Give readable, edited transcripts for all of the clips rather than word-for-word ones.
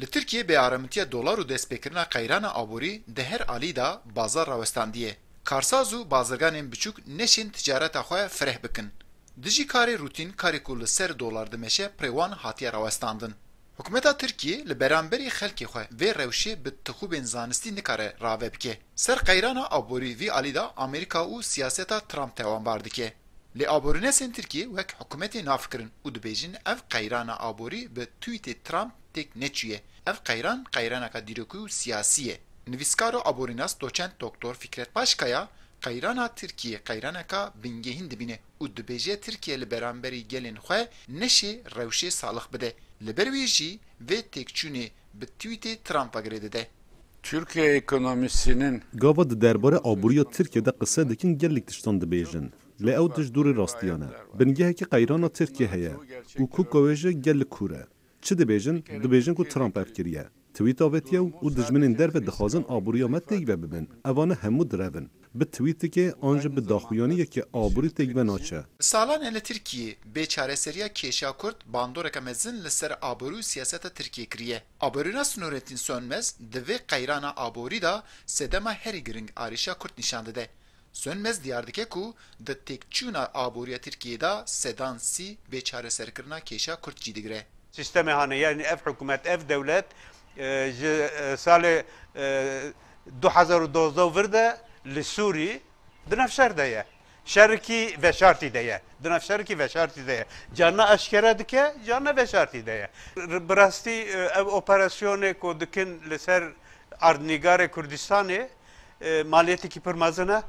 Li Tirkiye bêarametiya dolar û destpêkirina qeyrana aborî di her alî da bazar rawestandiye. Karsaz û bazirganên biçûk neşên ticareta xwe fireh bikin. Di jî karê rûtîn karê ku li ser dolar dimeşe prêwan hatiye rawestandin. Hikûmeta Tirkiye li beramberî xelkê xwe vê rewşê bi tixûbên zanistî nikare rave bike. Ser qeyrana aborî vî alî da Amerîka û siyaseta Trump tewanbar dike. Lê aborînesên Tirkiye wek hikûmetê nafikirin û dibêjin ev qeyrana aborî bi tweetê Trump têk neçûye. Ev qeyran qeyraneka dîrokî û siyasî ye. Nivîskaro aborînas doçent doktor Fikret Başkaya qeyrana Tirkiye qeyraneka bingehîn dibîne û dibêje Tirkiye li beramberî gelên xwe neşê rewşê salix bide. Li ber wî jî vê têkçûnê bi tweetê Trump'a girê dide. Türkiye ekonomisinin Gava di derbara aboriya Tirkiye'de qise dikin gelek tiştan dibêjin. Lê ew tişt dûrê rastiyan e. Bingehekî qeyrana Tirkiye heye û ku gewêje gelek kûr e. Çi dibêjin? Dibêjin ku Trump ev kiriye. Tweeta vetiye û dijminên derve dixwazin aboriya me têgibe bibin. Evane hemû direvin. Bi tweeteke an jî bi daxuyaniyekê aborî têgibe naçe. Salan li Tirkiye bêçareseriya Kêşa Kurd bandoreka mezin li ser aborî û siyaseta Tirkiye kiriye. Aborînas Nurettin Sönmez di vê qeyrana aborî da sedema herî giring arîşa Kurd nîşan dide. Sönmez diyar dike ku di têkçûna aboriya Tirkiye da sedan sî bêçareserkirina Kêşa Kurd jî digire. Sistemi hani yani ev hükümet, ev devlet sale 2012 virde li Suri dinafşer deye. Şerki ve şartı deye. Dinafşerki ve şartı deye. Canna aşkera dike, canna ve şartı deye. Brasti ev operasyonu ko dikin li ser Ardnigare Kurdistan'ı maliyeti ki permazına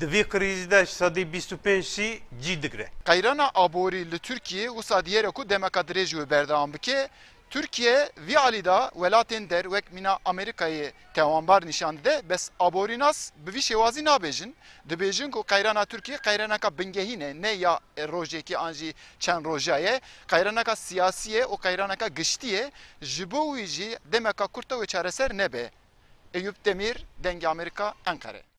Divî krîzî de sedî 25 cî digre. Qeyrana aborî li Tirkiye wisa diyêre ku demeka dirêj wê berdewam bike. Tirkiye vî alî da welatên der wek mîna Amerîkayê tewanbar nîşan dide, bes aborînas bi vî şêwazî nabêjin. Dibêjin ku qeyrana Tirkiye qeyraneka bingehîn e, ne ya rojekî an jî çend roja ye. Qeyraneka siyasî ye û qeyraneka giştî ye. Ji bo wî jî demeka Kurd wê çareser nebe. Eyüp Demir, Dengê Amerika, Ankara.